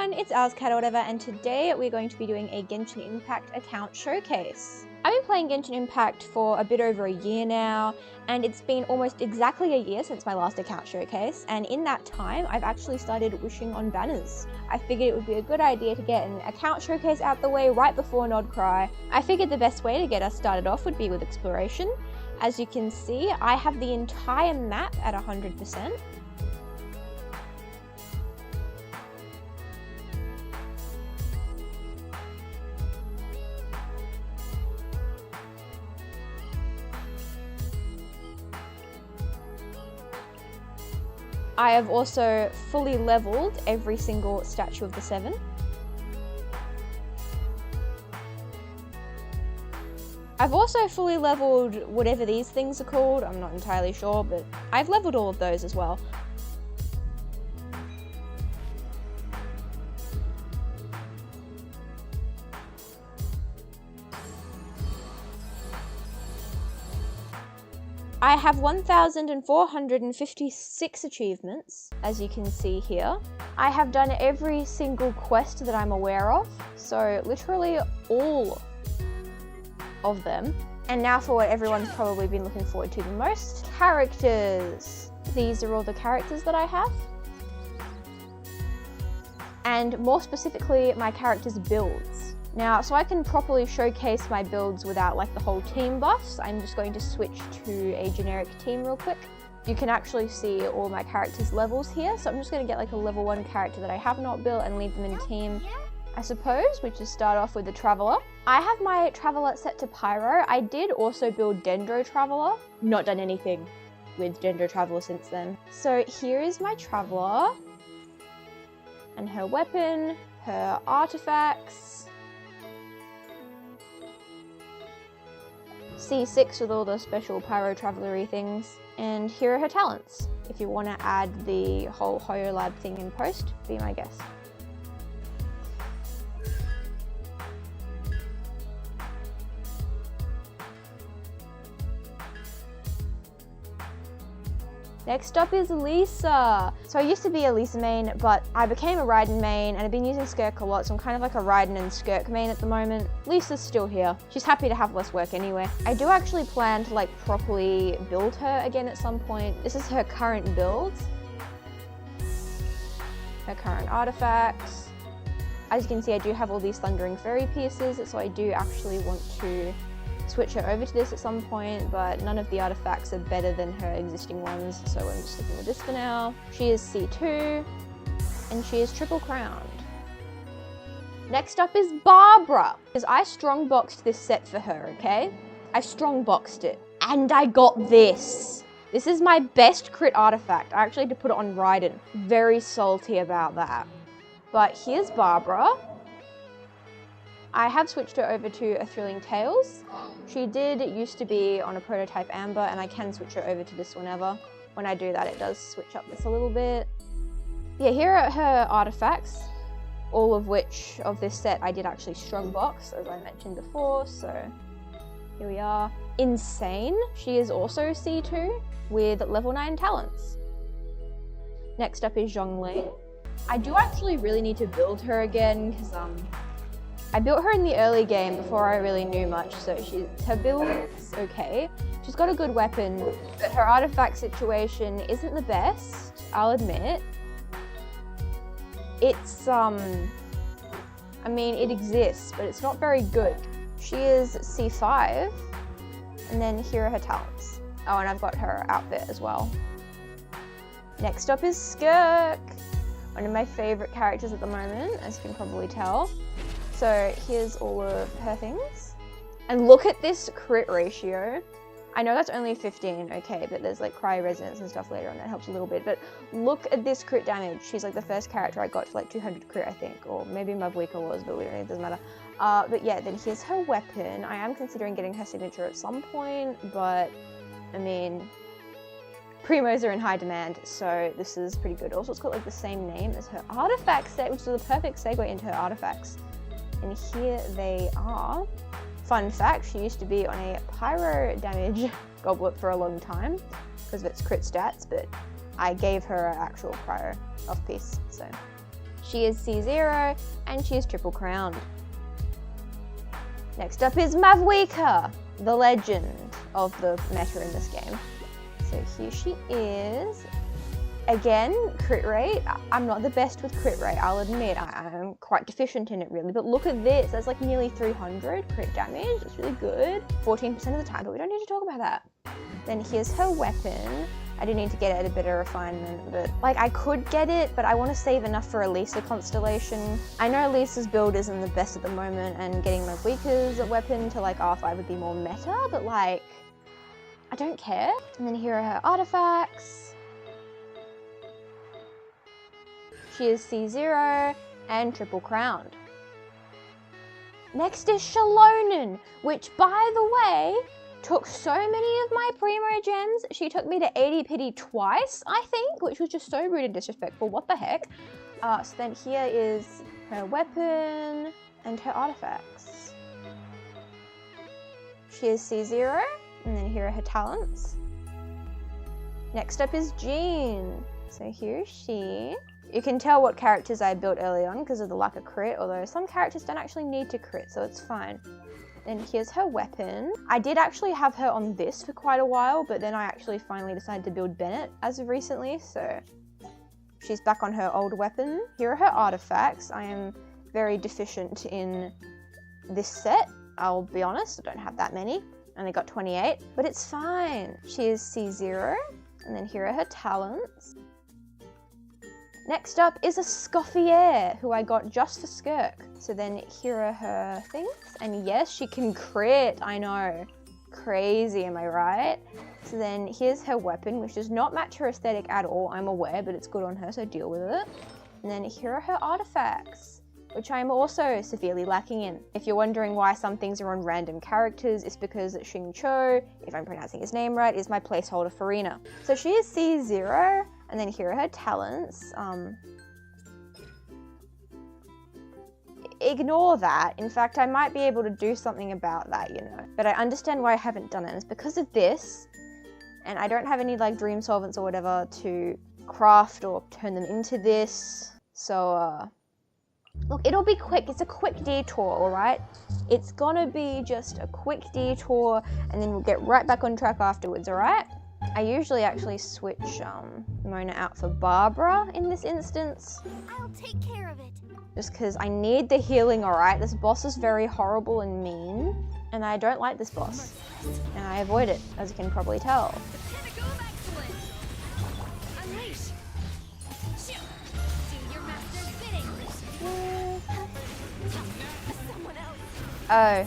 everyone, it's AlexCat or whatever, and today we're going to be doing a Genshin Impact account showcase. I've been playing Genshin Impact for a bit over a year now, and it's been almost exactly a year since my last account showcase, and in that time, I've actually started wishing on banners. I figured it would be a good idea to get an account showcase out the way right before Nod-Krai. I figured the best way to get us started off would be with exploration. As you can see, I have the entire map at 100%. I have also fully leveled every single statue of the 7. I've also fully leveled whatever these things are called, I'm not entirely sure, but I've leveled all of those as well. I have 1,456 achievements, as you can see here. I have done every single quest that I'm aware of, so literally all of them. And now for what everyone's probably been looking forward to the most, characters. These are all the characters that I have. And more specifically, my characters' builds. Now, so I can properly showcase my builds without like the whole team buffs, I'm just going to switch to a generic team real quick. You can actually see all my characters' levels here, so I'm just going to get like a level 1 character that I have not built and leave them in team, I suppose, which is start off with the Traveler. I have my Traveler set to Pyro. I did also build Dendro Traveler. Not done anything with Dendro Traveler since then. So here is my Traveler, and her weapon, her artifacts, C6 with all the special Pyro Travelery things, and here are her talents. If you want to add the whole HoYoLab thing in post, be my guest. Next up is Lisa. So I used to be a Lisa main, but I became a Raiden main, and I've been using Skirk a lot, so I'm kind of like a Raiden and Skirk main at the moment. Lisa's still here. She's happy to have less work anyway. I do actually plan to like properly build her again at some point. This is her current build. Her current artifacts. As you can see, I do have all these Thundering Fairy Pieces, so I do actually want to switch her over to this at some point, but none of the artifacts are better than her existing ones, so I'm just sticking with this for now. She is C2, and she is triple crowned. Next up is Barbara, because I strongboxed this set for her, okay? I strongboxed it, and I got this. This is my best crit artifact. I actually had to put it on Raiden. Very salty about that. But here's Barbara. I have switched her over to a Thrilling Tales. She did used to be on a prototype Amber, and I can switch her over to this whenever. When I do that, it does switch up this a little bit. Yeah, here are her artifacts, all of which of this set I did actually strongbox, as I mentioned before, so here we are. Insane, she is also C2 with level 9 talents. Next up is Zhongli. I do actually really need to build her again, because I built her in the early game before I really knew much, so her build's okay. She's got a good weapon, but her artifact situation isn't the best, I'll admit. It's, I mean, it exists, but it's not very good. She is C5, and then here are her talents. Oh, and I've got her outfit as well. Next up is Skirk, one of my favorite characters at the moment, as you can probably tell. So here's all of her things. And look at this crit ratio. I know that's only 15, okay, but there's like Cry Resonance and stuff later on that helps a little bit. But look at this crit damage. She's like the first character I got for like 200 crit, I think. Or maybe Mavwika was, but it doesn't matter. But yeah, then here's her weapon. I am considering getting her signature at some point, but I mean, Primos are in high demand, so this is pretty good. Also, it's got like the same name as her artifact set, which is a perfect segue into her artifacts. And here they are. Fun fact, she used to be on a pyro damage goblet for a long time because of its crit stats, but I gave her an actual pyro off piece, so She is C0 and she is triple crowned. Next up is Mavwika, the legend of the meta in this game. So here she is. Again, crit rate. I'm not the best with crit rate, I'll admit. I'm quite deficient in it really, but look at this. That's like nearly 300 crit damage. It's really good. 14% of the time, but we don't need to talk about that. Then here's her weapon. I do need to get it at a better refinement, but like I could get it, but I want to save enough for Elisa Constellation. I know Elisa's build isn't the best at the moment, and getting Mavwika's weapon to like R5 would be more meta, but like, I don't care. And then here are her artifacts. She is C0 and triple crowned. Next is Shalonen, which by the way, took so many of my primo gems. She took me to 80 pity twice, I think, which was just so rude and disrespectful. What the heck? So then here is her weapon and her artifacts. She is C0, and then here are her talents. Next up is Jean. So here is she. You can tell what characters I built early on because of the lack of crit, although some characters don't actually need to crit, so it's fine. Then here's her weapon. I did actually have her on this for quite a while, but then I actually finally decided to build Bennett as of recently, so she's back on her old weapon. Here are her artifacts. I am very deficient in this set, I'll be honest. I don't have that many. I only got 28, but it's fine. She is C0, and then here are her talents. Next up is a Scoffier, who I got just for Skirk. So then here are her things, and yes, she can crit, I know. Crazy, am I right? So then here's her weapon, which does not match her aesthetic at all, I'm aware, but it's good on her, so deal with it. And then here are her artifacts, which I'm also severely lacking in. If you're wondering why some things are on random characters, it's because Xing Cho, if I'm pronouncing his name right, is my placeholder for Rena. So she is C0, and then here are her talents. Ignore that. In fact, I might be able to do something about that, you know. But I understand why I haven't done it. It's because of this, and I don't have any like dream solvents or whatever to craft or turn them into this. So, look, it'll be quick. It's a quick detour, all right? It's gonna be just a quick detour, and then we'll get right back on track afterwards, all right? I usually actually switch Mona out for Barbara in this instance. I'll take care of it. Just because I need the healing, alright? This boss is very horrible and mean, and I don't like this boss. And I avoid it, as you can probably tell. The pinnacle of excellence. Unleash. Shoot. Do your master's bidding. Someone else. Oh.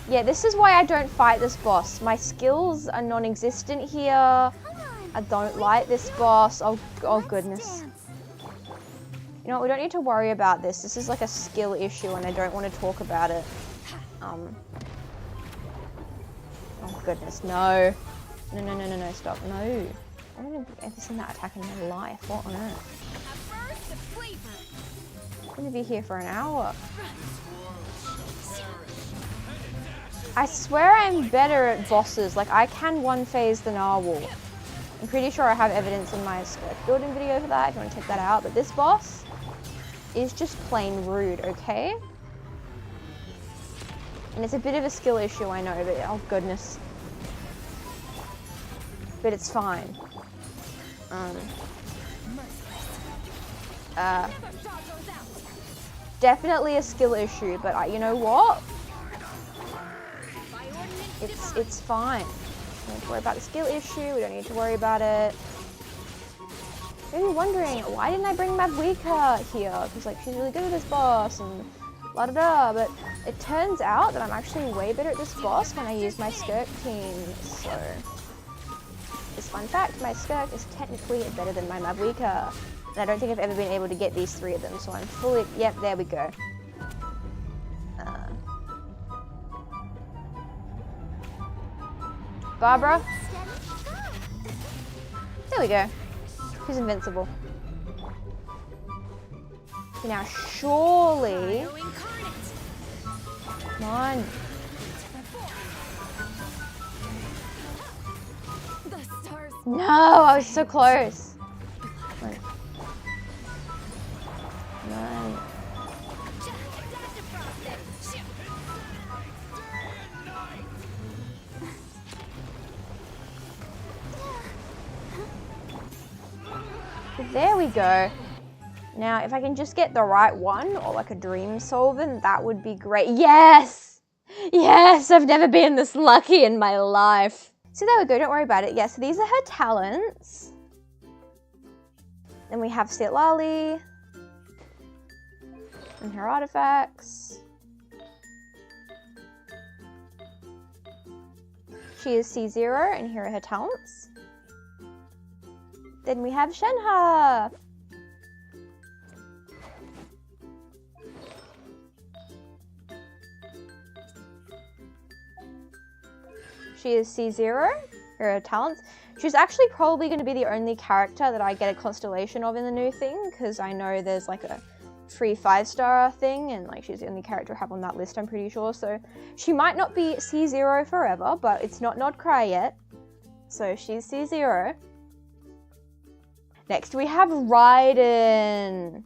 Yeah, this is why I don't fight this boss. My skills are non-existent here. I don't like this boss. Oh goodness. You know what, we don't need to worry about this. This is like a skill issue and I don't want to talk about it. Oh goodness, no. No, stop, no. I haven't ever seen that attack in my life. What on earth? I'm gonna be here for an hour. I swear I'm better at bosses. Like, I can one-phase the narwhal. I'm pretty sure I have evidence in my Skirk building video for that if you want to check that out. But this boss is just plain rude, okay? And it's a bit of a skill issue, I know, but oh goodness. But it's fine. Definitely a skill issue, but you know what? It's fine. We don't need to worry about the skill issue, we don't need to worry about it. Maybe wondering, why didn't I bring Mavwika here? Because like she's really good at this boss and blah da da, but it turns out that I'm actually way better at this boss when I use my Skirk team, so. This fun fact, my Skirk is technically better than my Mavwika. And I don't think I've ever been able to get these three of them, so I'm fully, yep, there we go. Barbara? There we go. She's invincible. Okay, now surely... Come on. No, I was so close. There we go. Now, if I can just get the right one, or like a dream solvent, that would be great. Yes! Yes! I've never been this lucky in my life. So there we go, don't worry about it. Yeah, so these are her talents. Then we have Sitlali. And her artifacts. She is C0, and here are her talents. Then we have Shenhe. She is C0, here are her talents. She's actually probably going to be the only character that I get a constellation of in the new thing, because I know there's like a free 5-star thing, and like she's the only character I have on that list, I'm pretty sure. So she might not be C0 forever, but it's not Nod-Krai yet. So she's C0. Next we have Raiden.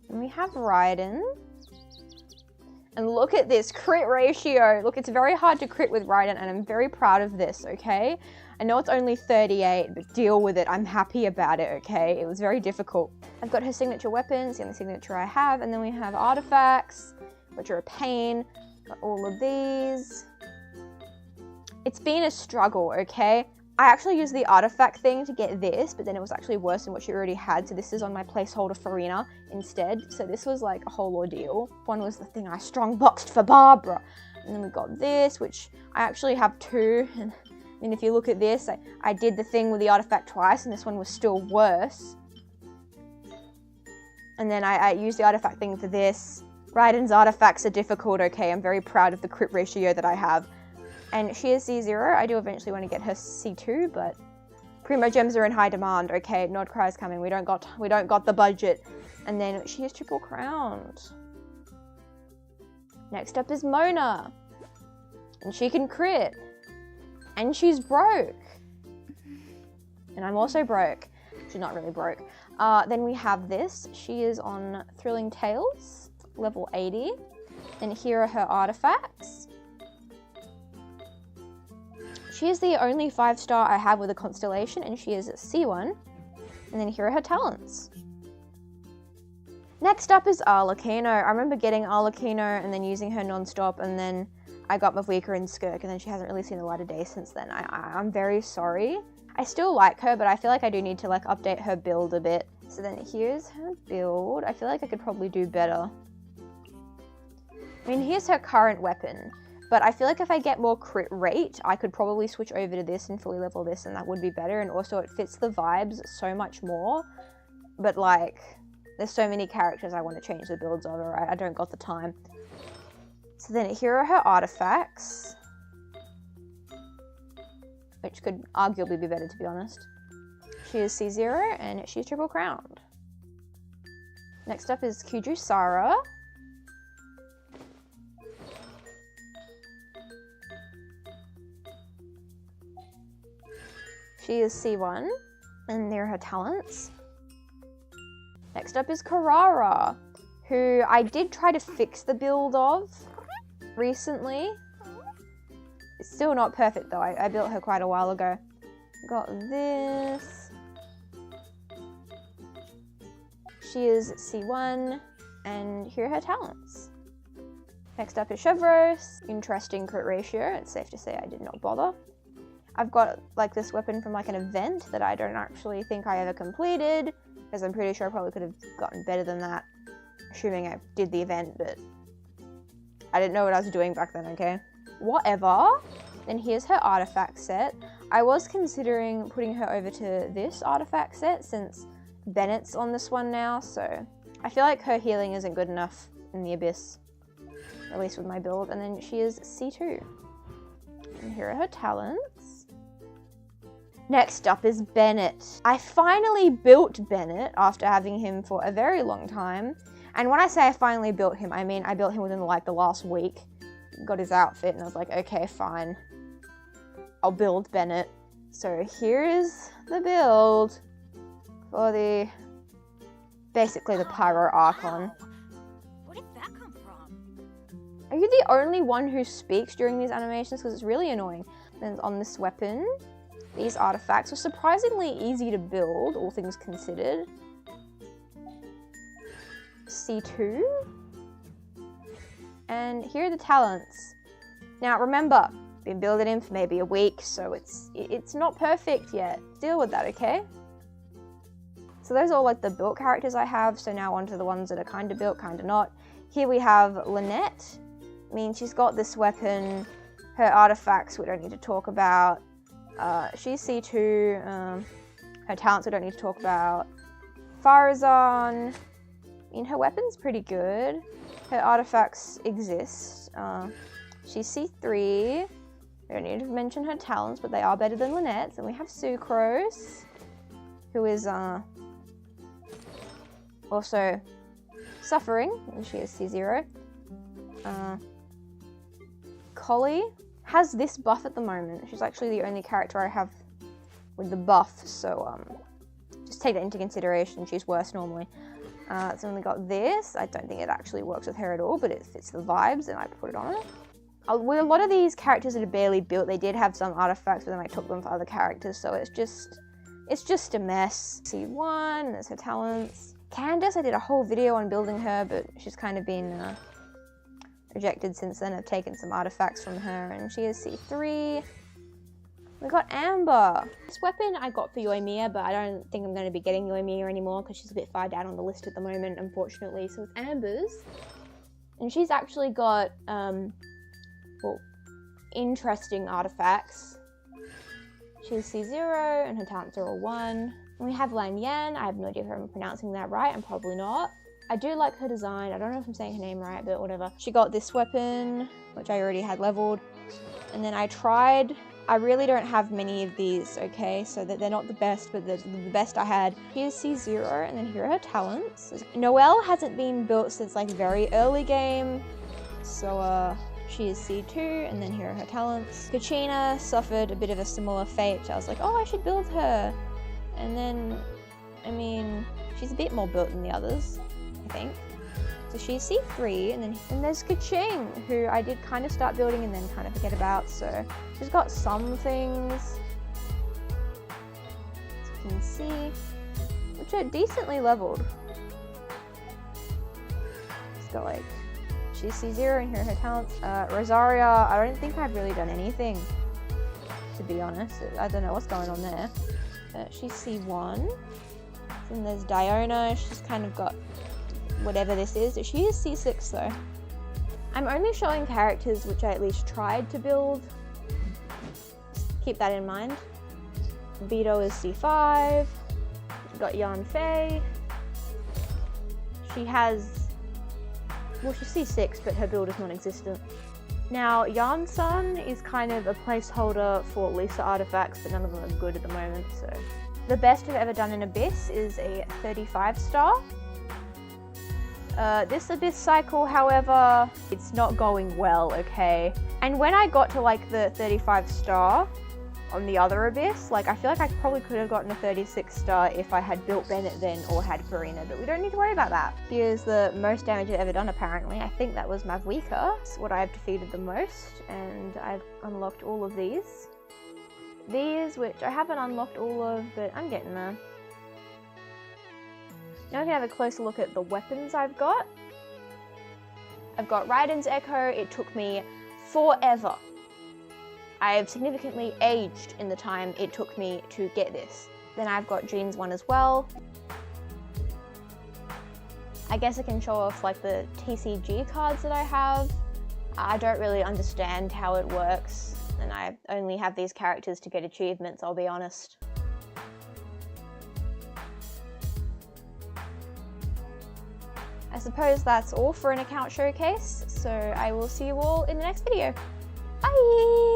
And look at this crit ratio. Look, it's very hard to crit with Raiden, and I'm very proud of this, okay? I know it's only 38, but deal with it. I'm happy about it, okay? It was very difficult. I've got her signature weapons, the only signature I have, and then we have artifacts, which are a pain. Got all of these. It's been a struggle, okay? I actually used the artifact thing to get this, but then it was actually worse than what she already had, so this is on my placeholder Farina instead. So this was like a whole ordeal. One was the thing I strongboxed for Barbara. And then we got this, which I actually have 2. And if you look at this, I did the thing with the artifact twice, and this one was still worse. And then I used the artifact thing for this. Raiden's artifacts are difficult, okay? I'm very proud of the crit ratio that I have. And she is C0. I do eventually want to get her C2, but Primo gems are in high demand. Okay, Nod-Krai is coming. We don't got the budget. And then she is triple crowned. Next up is Mona. And she can crit. And she's broke. And I'm also broke. She's not really broke. Then we have this. She is on Thrilling Tales, level 80. And here are her artifacts. She is the only 5-star I have with a constellation, and she is at C1. And then here are her talents. Next up is Arlecchino. I remember getting Arlecchino and then using her non-stop, and then I got Mavika and Skirk, and then she hasn't really seen the light of day since then. I'm very sorry. I still like her, but I feel like I do need to like update her build a bit. So then here's her build. I feel like I could probably do better. I mean, here's her current weapon. But I feel like if I get more crit rate, I could probably switch over to this and fully level this, and that would be better. And also it fits the vibes so much more. But like, there's so many characters I want to change the builds of, right? I don't got the time. So then here are her artifacts. Which could arguably be better, to be honest. She is C0 and she's triple crowned. Next up is Kuju Sara. She is C1, and there are her talents. Next up is Karara, who I did try to fix the build of recently. It's still not perfect though, I built her quite a while ago. Got this. She is C1, and here are her talents. Next up is Chevros. Interesting crit ratio, it's safe to say I did not bother. I've got like this weapon from like an event that I don't actually think I ever completed, because I'm pretty sure I probably could have gotten better than that, assuming I did the event, but I didn't know what I was doing back then, okay? Whatever. Then here's her artifact set. I was considering putting her over to this artifact set since Bennett's on this one now, so I feel like her healing isn't good enough in the Abyss, at least with my build. And then she is C2. And here are her talents. Next up is Bennett. I finally built Bennett after having him for a very long time. And when I say I finally built him, I mean I built him within like the last week. Got his outfit and I was like, okay, fine. I'll build Bennett. So here is the build for basically the Pyro Archon. Where did that come from? Are you the only one who speaks during these animations? Because it's really annoying. Then on this weapon, these artifacts were surprisingly easy to build, all things considered. C2. And here are the talents. Now remember, been building him for maybe a week, so it's not perfect yet. Deal with that, okay? So those are all like the built characters I have, so now on to the ones that are kind of built, kind of not. Here we have Lynette. I mean, she's got this weapon, her artifacts we don't need to talk about. She's C2, her talents we don't need to talk about. Farazan, I mean, her weapon's pretty good. Her artifacts exist. She's C3. We don't need to mention her talents, but they are better than Lynette's. And we have Sucrose, who is also suffering, and she is C0. Collie has this buff at the moment. She's actually the only character I have with the buff, so just take that into consideration. She's worse normally. So then we got this. I don't think it actually works with her at all, but it fits the vibes, and I put it on her. With a lot of these characters that are barely built, they did have some artifacts, but then I took them for other characters, so it's just a mess. C1, and there's her talents. Candace, I did a whole video on building her, but she's kind of been rejected since then. I've taken some artifacts from her, and she is C3. We got Amber. This weapon I got for Yoimiya, but I don't think I'm going to be getting Yoimiya anymore because she's a bit far down on the list at the moment, unfortunately. So it's Amber's. And she's actually got, well, interesting artifacts. She's C0, and her talents are all 1. And we have Lan Yan. I have no idea if I'm pronouncing that right. I'm probably not. I do like her design. I don't know if I'm saying her name right, but whatever. She got this weapon, which I already had leveled. And then I really don't have many of these, okay? So that they're not the best, but the best I had. Here's C0, and then here are her talents. Noelle hasn't been built since like very early game. So she is C2, and then here are her talents. Kachina suffered a bit of a similar fate. I was like, oh, I should build her. And then, I mean, she's a bit more built than the others, I think. So she's C3, and then there's Kaching, who I did kind of start building and then kind of forget about, so she's got some things, as you can see, which are decently leveled. She's got like, she's C0, and here are her talents. Rosaria, I don't think I've really done anything, to be honest. I don't know what's going on there. She's C1, then there's Diona, she's kind of got whatever this is. She is C6 though. I'm only showing characters which I at least tried to build. Just keep that in mind. Beto is C5. We've got Yan Fei. She has, well, she's C6, but her build is non-existent. Now, Yan Sun is kind of a placeholder for Lisa artifacts, but none of them are good at the moment, so. The best I've ever done in Abyss is a 35 star. This Abyss cycle, however, it's not going well, okay? And when I got to like the 35 star on the other Abyss, like I feel like I probably could have gotten a 36 star if I had built Bennett then or had Farina, but we don't need to worry about that. Here's the most damage I've ever done apparently. I think that was Mavwika. It's what I've defeated the most, and I've unlocked all of these. These, which I haven't unlocked all of, but I'm getting there. Now we can have a closer look at the weapons I've got. I've got Raiden's Echo. It took me forever. I have significantly aged in the time it took me to get this. Then I've got Jean's one as well. I guess I can show off like the TCG cards that I have. I don't really understand how it works, and I only have these characters to get achievements, I'll be honest. I suppose that's all for an account showcase, so I will see you all in the next video. Bye!